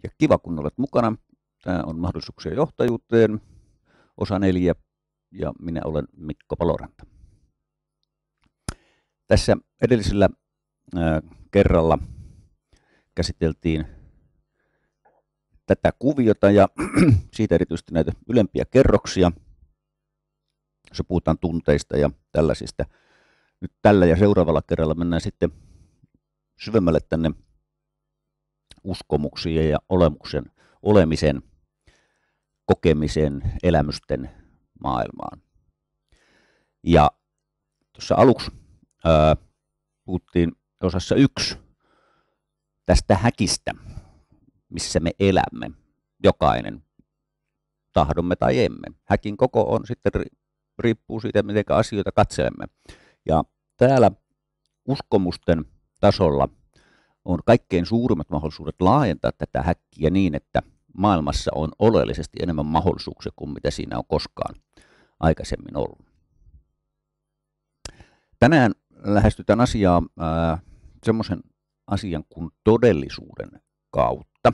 Ja kiva, kun olet mukana. Tämä on Mahdollisuuksia johtajuuteen, osa 4, ja minä olen Mikko Paloranta. Tässä edellisellä kerralla käsiteltiin tätä kuviota ja siitä erityisesti näitä ylempiä kerroksia, jossa puhutaan tunteista ja tällaisista. Nyt tällä ja seuraavalla kerralla mennään sitten syvemmälle tänne uskomuksien ja olemisen, kokemisen, elämysten maailmaan. Ja tuossa aluksi puhuttiin osassa 1 tästä häkistä, missä me elämme, jokainen, tahdomme tai emme. Häkin koko on sitten riippuu siitä, miten asioita katselemme. Ja täällä uskomusten tasolla on kaikkein suurimmat mahdollisuudet laajentaa tätä häkkiä niin, että maailmassa on oleellisesti enemmän mahdollisuuksia kuin mitä siinä on koskaan aikaisemmin ollut. Tänään lähestytään asiaa semmoisen asian kuin todellisuuden kautta.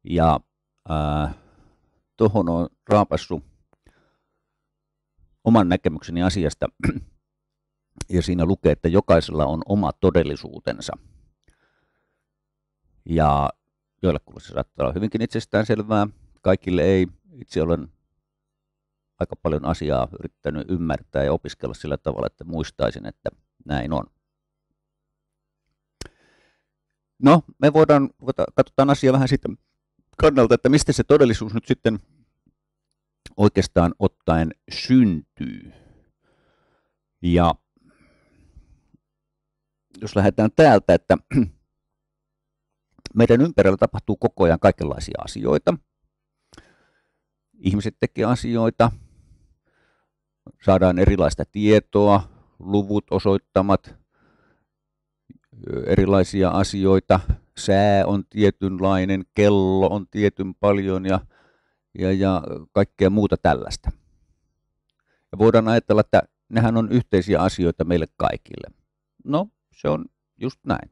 Ja tuohon on raapassut oman näkemykseni asiasta, ja siinä lukee, että jokaisella on oma todellisuutensa. Ja joillekulle se saattaa olla hyvinkin itsestäänselvää, kaikille ei. Itse olen aika paljon asiaa yrittänyt ymmärtää ja opiskella sillä tavalla, että muistaisin, että näin on. No, me katsotaan asiaa vähän siitä kannalta, että mistä se todellisuus nyt sitten oikeastaan ottaen syntyy. Ja jos lähdetään täältä, että meidän ympärillä tapahtuu koko ajan kaikenlaisia asioita. Ihmiset tekevät asioita, saadaan erilaista tietoa, luvut osoittamat erilaisia asioita, sää on tietynlainen, kello on tietyn paljon ja kaikkea muuta tällaista. Ja voidaan ajatella, että nehän on yhteisiä asioita meille kaikille. No, se on just näin.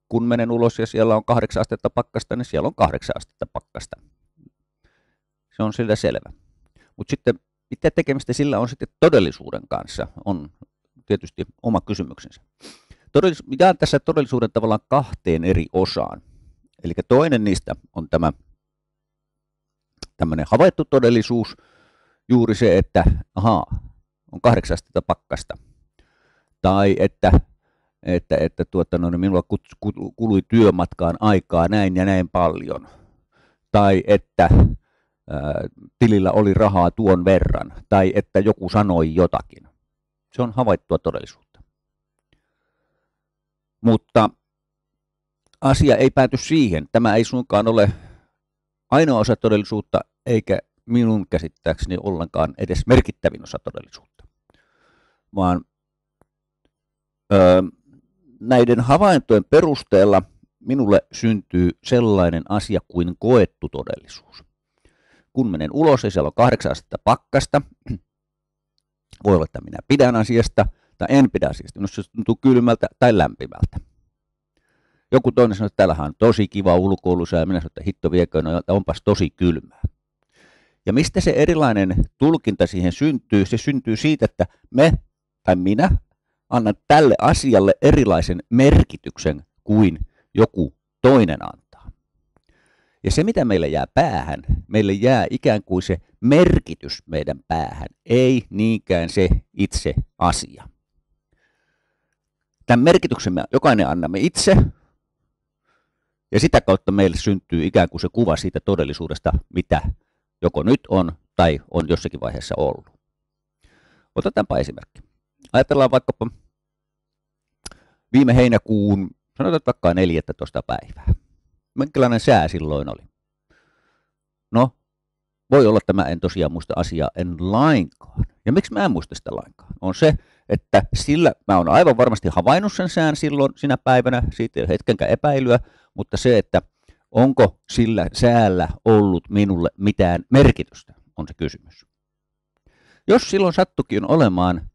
Kun menen ulos ja siellä on 8 astetta pakkasta, niin siellä on 8 astetta pakkasta. Se on sillä selvä. Mutta sitten mitä tekemistä sillä on sitten todellisuuden kanssa, on tietysti oma kysymyksensä. Jaan tässä todellisuuden tavallaan 2 eri osaan. Eli toinen niistä on tämä tämmöinen havaittu todellisuus, juuri se, että on 8 astetta pakkasta. Tai että minulla kului työmatkaan aikaa näin ja näin paljon. Tai että tilillä oli rahaa tuon verran. Tai että joku sanoi jotakin. Se on havaittua todellisuutta. Mutta asia ei pääty siihen. Tämä ei suinkaan ole ainoa osa todellisuutta, eikä minun käsittääkseni ollenkaan edes merkittävin osa todellisuutta. Vaan näiden havaintojen perusteella minulle syntyy sellainen asia kuin koettu todellisuus. Kun menen ulos ja siellä on 8 astetta pakkasta, voi olla, että minä pidän asiasta tai en pidä asiasta. Minusta se tuntuu kylmältä tai lämpimältä. Joku toinen sanoo, että täällähän on tosi kiva ulkoilusää, ja minä sanon, että hitto vieköön, no, onpas tosi kylmää. Ja mistä se erilainen tulkinta siihen syntyy? Se syntyy siitä, että minä annan tälle asialle erilaisen merkityksen kuin joku toinen antaa. Ja se, mitä meille jää päähän, meille jää ikään kuin se merkitys meidän päähän, ei niinkään se itse asia. Tämän merkityksen me jokainen annamme itse, ja sitä kautta meille syntyy ikään kuin se kuva siitä todellisuudesta, mitä joko nyt on tai on jossakin vaiheessa ollut. Otetaanpa esimerkki. Ajatellaan vaikkapa viime heinäkuun, sanotaan vaikka 14. päivää. Minkälainen sää silloin oli? No, voi olla, että mä en tosiaan muista asiaa en lainkaan. Ja miksi mä en muista sitä lainkaan? On se, että sillä mä oon aivan varmasti havainnut sen sään silloin sinä päivänä, siitä ei ole hetkenkään epäilyä, mutta se, että onko sillä säällä ollut minulle mitään merkitystä, on se kysymys. Jos silloin sattukin olemaan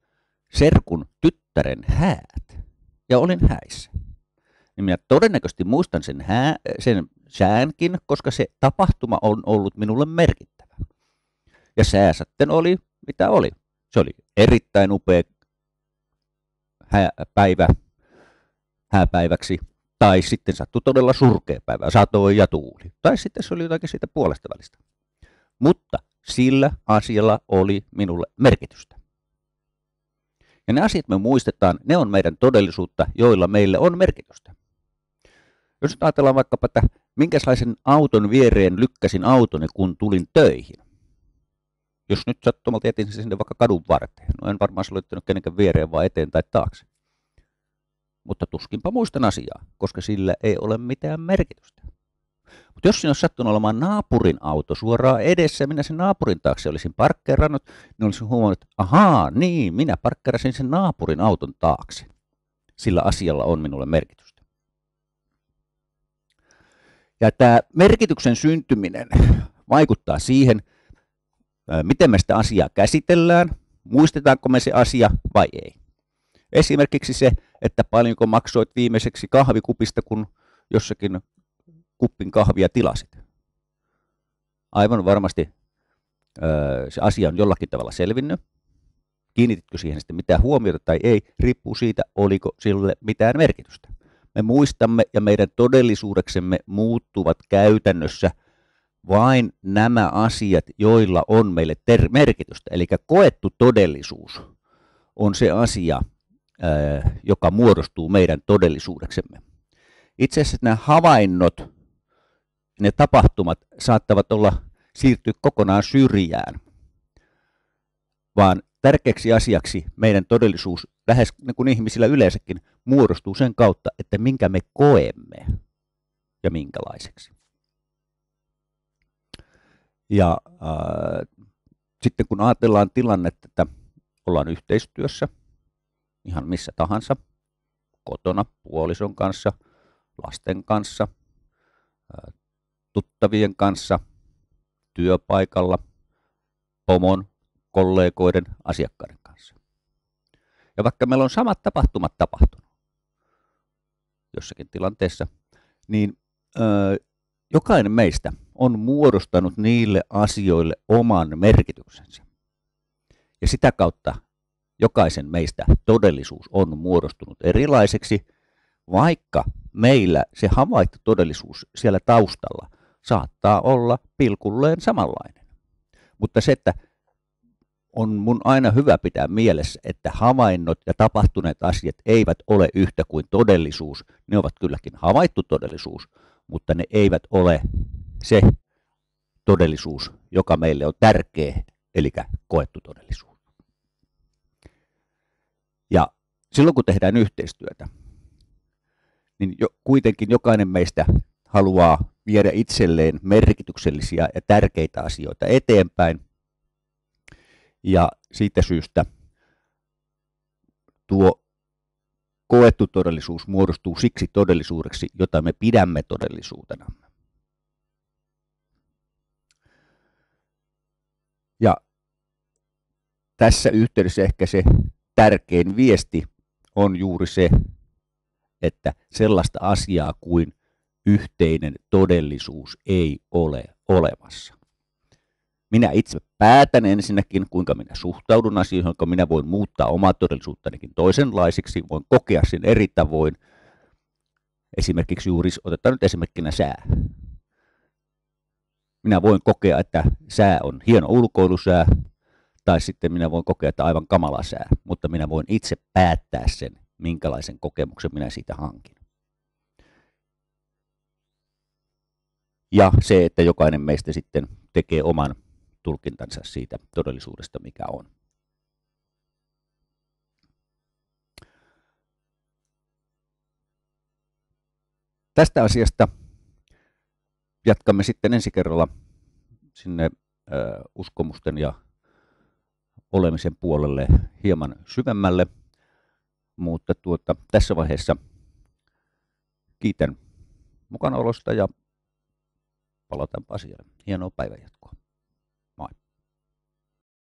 serkun tyttären häät, ja olin häissä, niin minä todennäköisesti muistan sen säänkin, koska se tapahtuma on ollut minulle merkittävä. Ja sää sitten oli, mitä oli. Se oli erittäin upea päivä hääpäiväksi, tai sitten sattui todella surkea päivä, satoi ja tuuli, tai sitten se oli jotakin siitä puolesta välistä. Mutta sillä asialla oli minulle merkitystä. Ja ne asiat me muistetaan, ne on meidän todellisuutta, joilla meille on merkitystä. Jos nyt ajatellaan vaikkapa, että minkälaisen auton viereen lykkäsin autoni, kun tulin töihin. Jos nyt sattumalta jätin sen sinne vaikka kadun varteen, no en varmaan se löytänyt kenenkään viereen, vaan eteen tai taakse. Mutta tuskinpa muistan asiaa, koska sillä ei ole mitään merkitystä. Mutta jos siinä olisi sattunut olemaan naapurin auto suoraan edessä, minä sen naapurin taakse olisin parkkeerannut, niin olisin huomannut, että ahaa, niin, minä parkkeerasin sen naapurin auton taakse. Sillä asialla on minulle merkitystä. Ja tämä merkityksen syntyminen vaikuttaa siihen, miten me sitä asiaa käsitellään, muistetaanko me se asia vai ei. Esimerkiksi se, että paljonko maksoit viimeiseksi kahvikupista, kun jossakin kuppin kahvia tilasit. Aivan varmasti se asia on jollakin tavalla selvinnyt. Kiinnititkö siihen sitten mitään huomiota tai ei, riippuu siitä, oliko sille mitään merkitystä. Me muistamme ja meidän todellisuudeksemme muuttuvat käytännössä vain nämä asiat, joilla on meille merkitystä. Eli koettu todellisuus on se asia, joka muodostuu meidän todellisuudeksemme. Itse asiassa nämä havainnot, ne tapahtumat saattavat siirtyä kokonaan syrjään, vaan tärkeäksi asiaksi meidän todellisuus, lähes niin kuin ihmisillä yleensäkin, muodostuu sen kautta, että minkä me koemme ja minkälaiseksi. Ja sitten kun ajatellaan tilannetta, että ollaan yhteistyössä, ihan missä tahansa, kotona, puolison kanssa, lasten kanssa, tuttavien kanssa, työpaikalla, pomon, kollegoiden, asiakkaiden kanssa. Ja vaikka meillä on samat tapahtumat tapahtunut jossakin tilanteessa, niin jokainen meistä on muodostanut niille asioille oman merkityksensä. Ja sitä kautta jokaisen meistä todellisuus on muodostunut erilaiseksi, vaikka meillä se havaittu todellisuus siellä taustalla saattaa olla pilkulleen samanlainen. Mutta se, että on mun aina hyvä pitää mielessä, että havainnot ja tapahtuneet asiat eivät ole yhtä kuin todellisuus. Ne ovat kylläkin havaittu todellisuus, mutta ne eivät ole se todellisuus, joka meille on tärkeä, eli koettu todellisuus. Ja silloin kun tehdään yhteistyötä, niin kuitenkin jokainen meistä haluaa viedä itselleen merkityksellisiä ja tärkeitä asioita eteenpäin. Ja siitä syystä tuo koettu todellisuus muodostuu siksi todellisuudeksi, jota me pidämme todellisuutena. Ja tässä yhteydessä ehkä se tärkein viesti on juuri se, että sellaista asiaa kuin yhteinen todellisuus ei ole olemassa. Minä itse päätän ensinnäkin, kuinka minä suhtaudun asioihin, jonka minä voin muuttaa omaa todellisuuttanikin toisenlaisiksi, voin kokea sen eri tavoin. Esimerkiksi juuri, otetaan nyt esimerkkinä sää. Minä voin kokea, että sää on hieno ulkoilusää, tai sitten minä voin kokea, että aivan kamala sää, mutta minä voin itse päättää sen, minkälaisen kokemuksen minä siitä hankin. Ja se, että jokainen meistä sitten tekee oman tulkintansa siitä todellisuudesta, mikä on. Tästä asiasta jatkamme sitten ensi kerralla sinne uskomusten ja olemisen puolelle hieman syvemmälle, mutta tässä vaiheessa kiitän mukanaolosta ja palataanpa asialle. Hienoa päivänjatkoa.